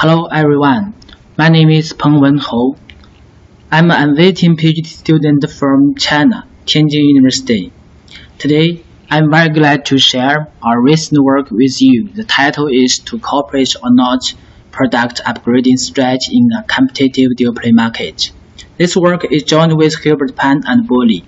Hello everyone, my name is Pengwen Vedio. I'm an waiting PhD student from China, Tianjin University. Today, I'm very glad to share our recent work with you. The title is To Cooperate or Not Product Upgrading Strategy in a Competitive Display Market. This work is joined with Hilbert Pan and Boley.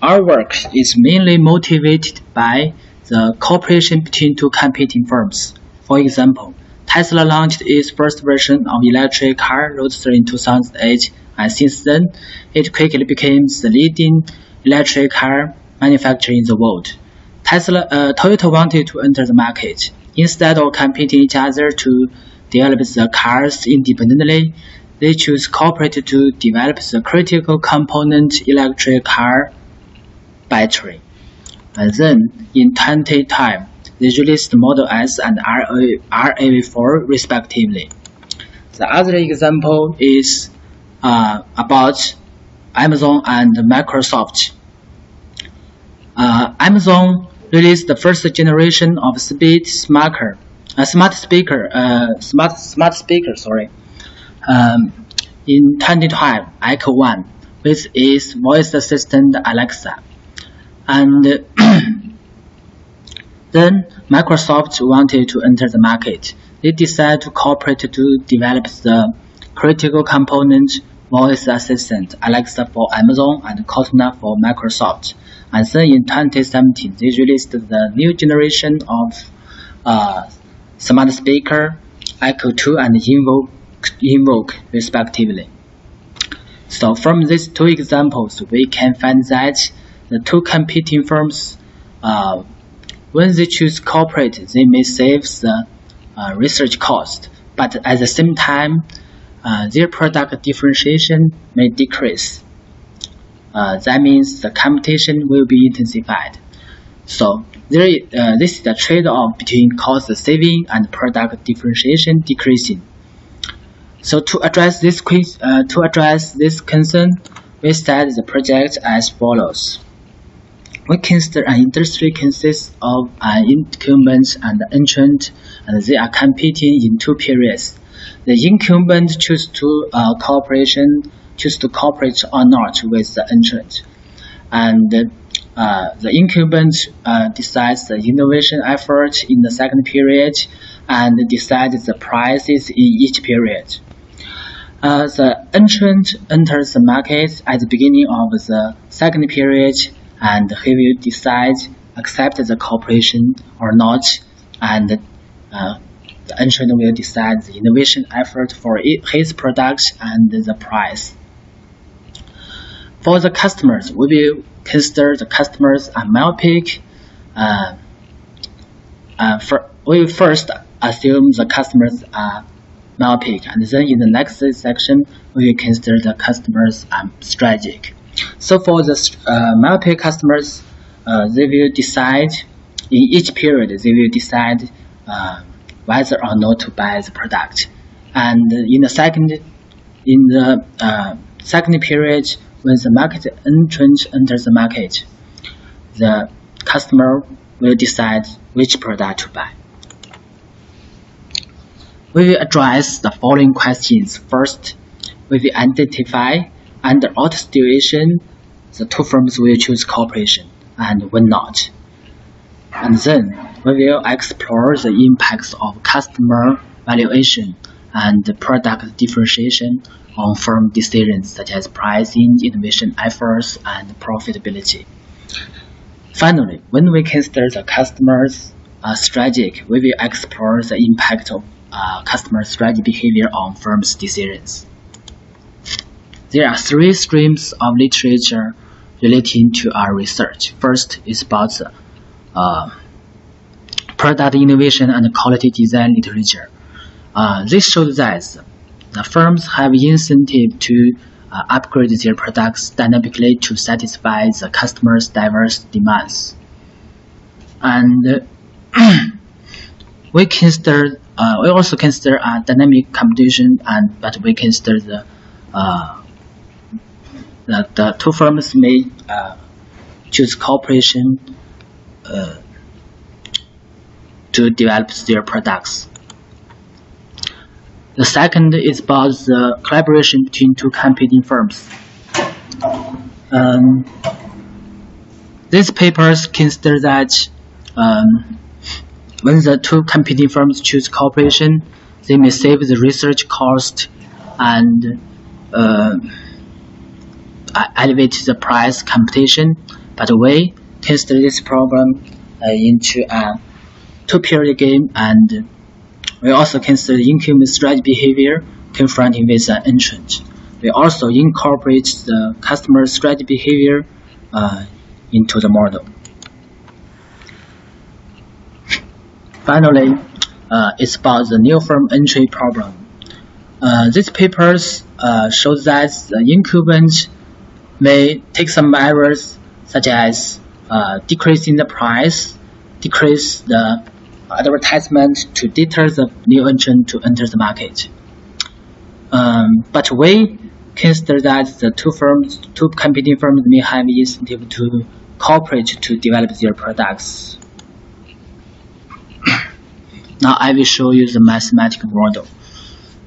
Our work is mainly motivated by the cooperation between two competing firms. For example, Tesla launched its first version of electric car Roadster in 2008, and since then, it quickly became the leading electric car manufacturer in the world. Toyota wanted to enter the market. Instead of competing each other to develop the cars independently, they chose cooperate to develop the critical component electric car battery. And then, in 2010, they released Model S and RAV4 respectively. The other example is about Amazon and Microsoft. Amazon released the first generation of smart speaker in 2012, Echo 1, with its voice assistant Alexa. And then Microsoft wanted to enter the market. They decided to cooperate to develop the critical component voice assistant Alexa for Amazon and Cortana for Microsoft. And then in 2017, they released the new generation of smart speaker Echo 2 and Invoke respectively. So from these two examples, we can find that the two competing firms, when they choose cooperate, they may save the research cost, but at the same time, their product differentiation may decrease. That means the competition will be intensified. So this is the trade-off between cost saving and product differentiation decreasing. So to address this concern, we set the project as follows. We consider an industry consists of an incumbent and an entrant, and they are competing in two periods. The incumbent choose to cooperate or not with the entrant, and the incumbent decides the innovation effort in the second period and decides the prices in each period. The entrant enters the market at the beginning of the second period, and he will decide accept the cooperation or not, and the entrant will decide the innovation effort for his product and the price. For the customers, we will consider the customers are myopic. We will first assume the customers are myopic, and then in the next section, we will consider the customers are strategic. So for the myopic customers, they will decide in each period. They will decide whether or not to buy the product. And in the second period, when the market entrant enters the market, the customer will decide which product to buy. We will address the following questions. First, we will identify under what situation the two firms will choose cooperation and when not. And then we will explore the impacts of customer valuation and product differentiation on firm decisions such as pricing, innovation efforts, and profitability. Finally, when we consider the customer's strategy, we will explore the impact of customer strategy behavior on firms' decisions. There are three streams of literature relating to our research. First is about product innovation and quality design literature. This shows that the firms have incentive to upgrade their products dynamically to satisfy the customers' diverse demands. And we also consider dynamic competition, but we consider the two firms may choose cooperation to develop their products. The second is about the collaboration between two competing firms. These papers consider that when the two competing firms choose cooperation, they may save the research cost and elevate the price competition. But we consider this problem into a two-period game, and we also consider the incumbent strategy behavior confronting with an entrant. We also incorporate the customer strategy behavior into the model. Finally, it's about the new firm entry problem. These papers show that the incumbent may take some measures such as decreasing the price, decrease the advertisement to deter the new entrant to enter the market. But we consider that the two competing firms may have incentive to cooperate to develop their products. Now I will show you the mathematical model.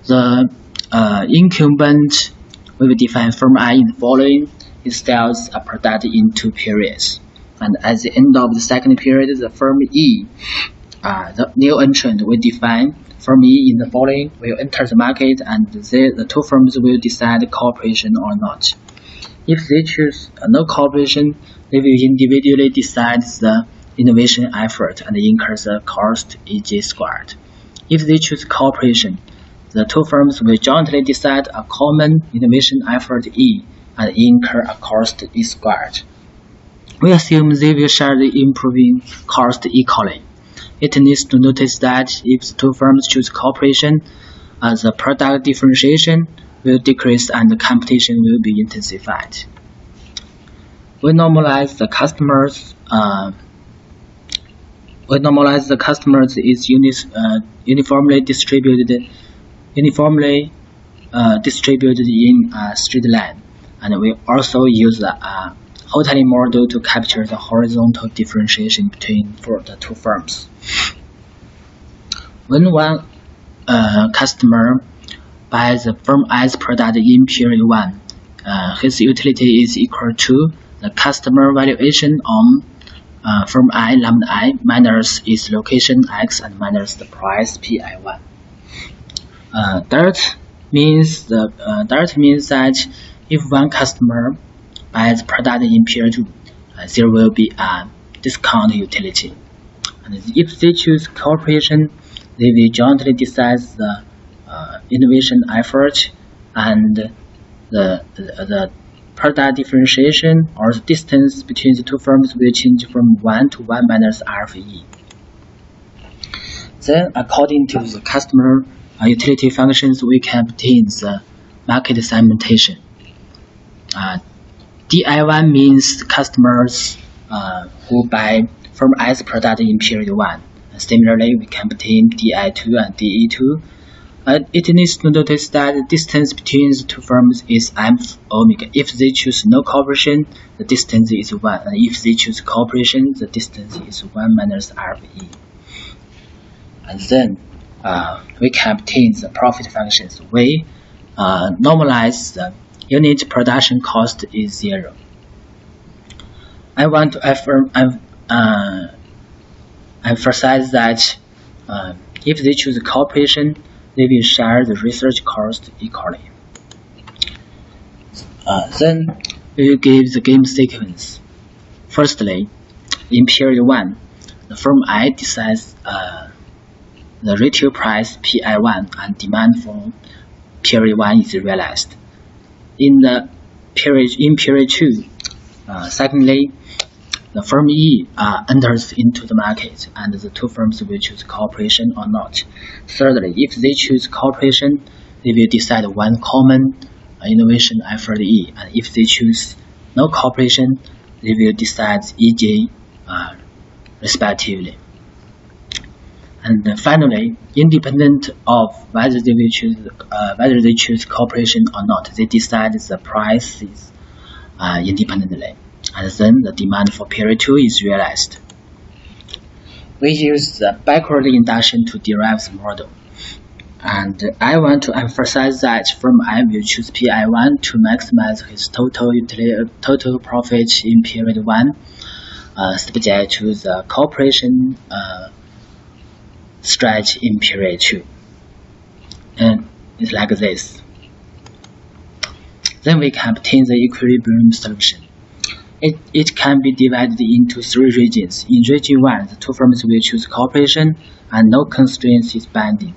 The incumbent will define firm I in the following. It sells a product in 2 periods. And at the end of the second period, the firm E, the new entrant, will define firm E in the following, will enter the market, and the two firms will decide cooperation or not. If they choose no cooperation, they will individually decide the innovation effort and incur the cost EG squared. If they choose cooperation, the two firms will jointly decide a common innovation effort E and incur a cost E squared. We assume they will share the improving cost equally. It needs to notice that if the two firms choose cooperation, the product differentiation will decrease and the competition will be intensified. We normalize the customers. Is uniformly distributed in a straight line, and we also use the Hotelling model to capture the horizontal differentiation between the two firms. When one customer buys the firm I's product in period 1, his utility is equal to the customer valuation on firm I lambda I minus its location X and minus the price PI1. That means that if one customer buys product in period 2, there will be a discount utility. And if they choose cooperation, they will jointly decide the innovation effort, and the product differentiation or the distance between the two firms will change from 1 to 1 minus alpha E. Then, according to the customer utility functions, we can obtain the market segmentation. DI1 means customers who buy firm I's product in period 1. Similarly, we can obtain DI2 and DE2. It needs to notice that the distance between the two firms is M omega. If they choose no cooperation, the distance is 1. And if they choose cooperation, the distance is 1 minus alpha E. And then we can obtain the profit functions. We normalize the unit production cost is 0. I want to emphasize that if they choose cooperation, they will share the research cost equally. Then we will give the game sequence. Firstly, in period 1, the firm I decides the retail price PI1 and demand for period 1 is realized. In period 2, secondly, the firm E enters into the market, and the two firms will choose cooperation or not. Thirdly, if they choose cooperation, they will decide one common innovation effort E, and if they choose no cooperation, they will decide EJ respectively. And finally, independent of whether they choose cooperation or not, they decide the prices independently, and then the demand for period 2 is realized. We use the backward induction to derive the model. And I want to emphasize that firm I will choose PI1 to maximize his total profit in period 1, subject to the cooperation strategy in period 2. And it's like this. Then we can obtain the equilibrium solution. It can be divided into 3 regions. In region 1, the 2 firms will choose cooperation and no constraints is binding.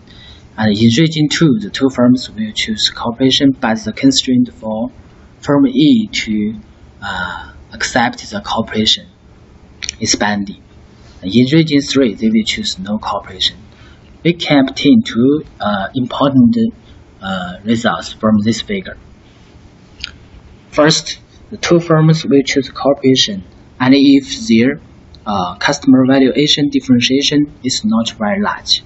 And in region 2, the 2 firms will choose cooperation, but the constraint for firm E to accept the cooperation is binding. And in region 3, they will choose no cooperation. We can obtain 2 important results from this figure. First, the 2 firms will choose cooperation, and if their customer valuation differentiation is not very large.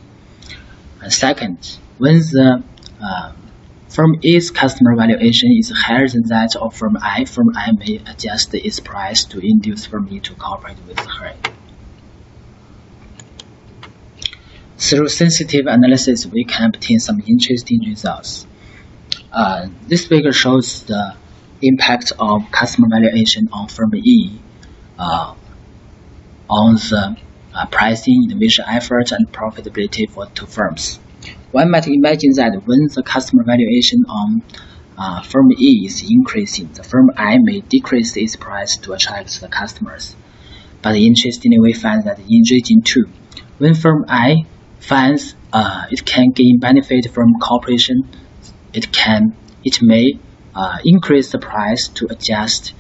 And second, when the firm A's customer valuation is higher than that of firm I may adjust its price to induce firm E to cooperate with her. Through sensitive analysis, we can obtain some interesting results. This figure shows the impact of customer valuation on firm E on the pricing, innovation effort, and profitability for 2 firms. One might imagine that when the customer valuation on firm E is increasing, the firm I may decrease its price to attract the customers. But interestingly, we find that in region 2, when firm I finds it can gain benefit from cooperation, it may increase the price to adjust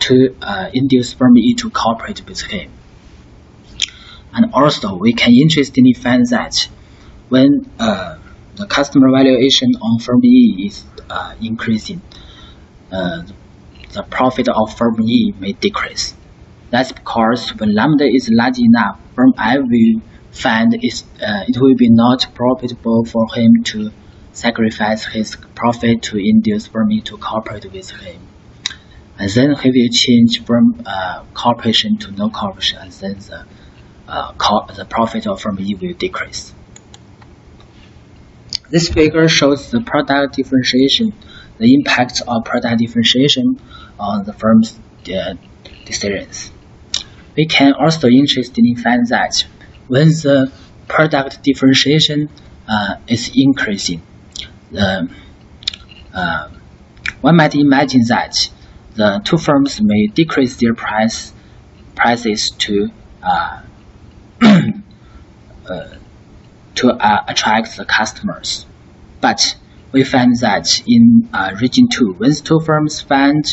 to induce firm E to cooperate with him. And also, we can interestingly find that when the customer valuation on firm E is increasing, the profit of firm E may decrease. That's because when lambda is large enough, firm I will find it will be not profitable for him to sacrifice his profit to induce firm E to cooperate with him. And then he will change from cooperation to no cooperation, and then the profit of firm E will decrease. This figure shows the product differentiation, the impact of product differentiation on the firm's decisions. We can also interestingly find that when the product differentiation is increasing, one might imagine that the 2 firms may decrease their prices to attract the customers. But we find that in region 2, when 2 firms find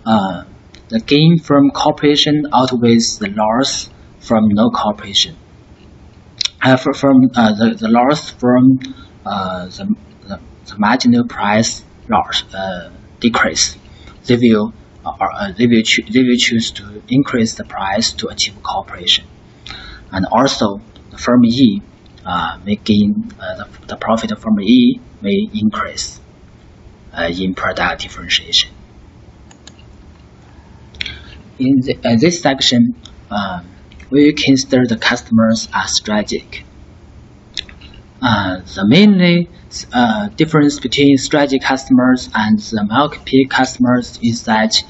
the gain from cooperation outweighs the loss from no cooperation. The loss from the marginal price loss decrease, they will choose to increase the price to achieve cooperation. And also, the firm E may gain the profit of firm E may increase in product differentiation. In this section, we will consider the customers as strategic. The main difference between strategic customers and the market customers is that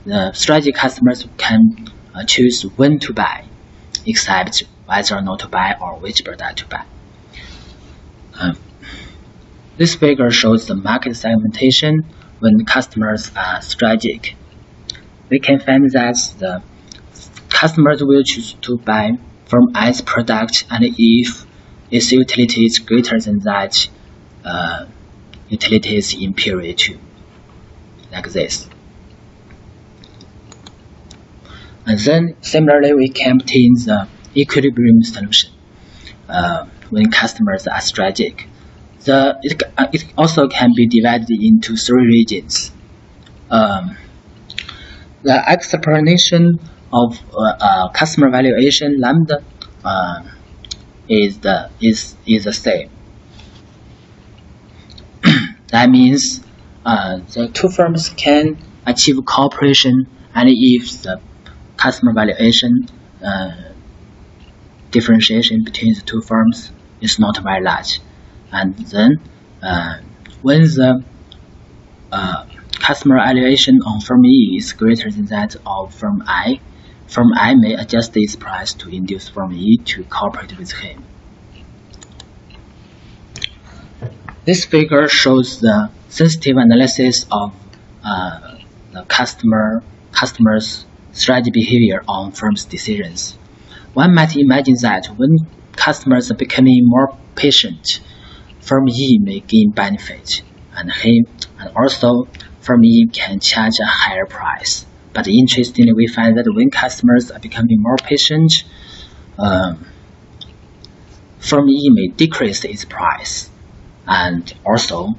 the strategic customers can choose when to buy, except whether or not to buy or which product to buy. This figure shows the market segmentation when customers are strategic. We can find that the customers will choose to buy from I's product, and if its utility is greater than that utilities in period 2, like this. And then similarly, we can obtain the equilibrium solution when customers are strategic. It also can be divided into 3 regions. The explanation of customer valuation lambda is the same. That means the 2 firms can achieve cooperation, and if the customer valuation differentiation between the 2 firms is not very large, and then when the customer valuation on firm E is greater than that of firm I may adjust its price to induce firm E to cooperate with him. This figure shows the sensitive analysis of the customer's strategy behavior on firm's decisions. One might imagine that when customers are becoming more patient, firm E may gain benefit, and also firm E can charge a higher price. But interestingly, we find that when customers are becoming more patient, firm E may decrease its price, and also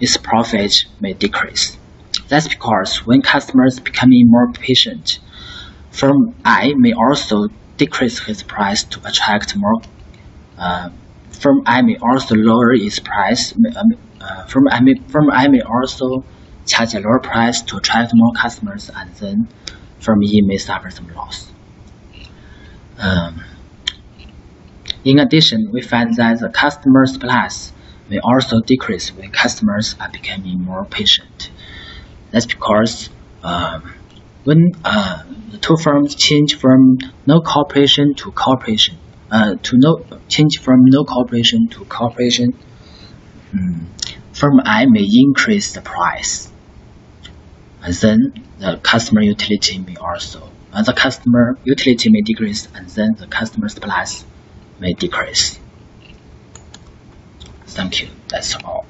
its profit may decrease. That's because when customers are becoming more patient, firm I may also decrease its price to attract more. Firm I may also lower its price. Firm I may also charge a lower price to attract more customers, and then firm E may suffer some loss. In addition, we find that the customer's price may also decrease when customers are becoming more patient. That's because when the two firms change from no cooperation to cooperation, firm I may increase the price, and then the customer utility may decrease, and then the customer's price may decrease. Thank you. That's all.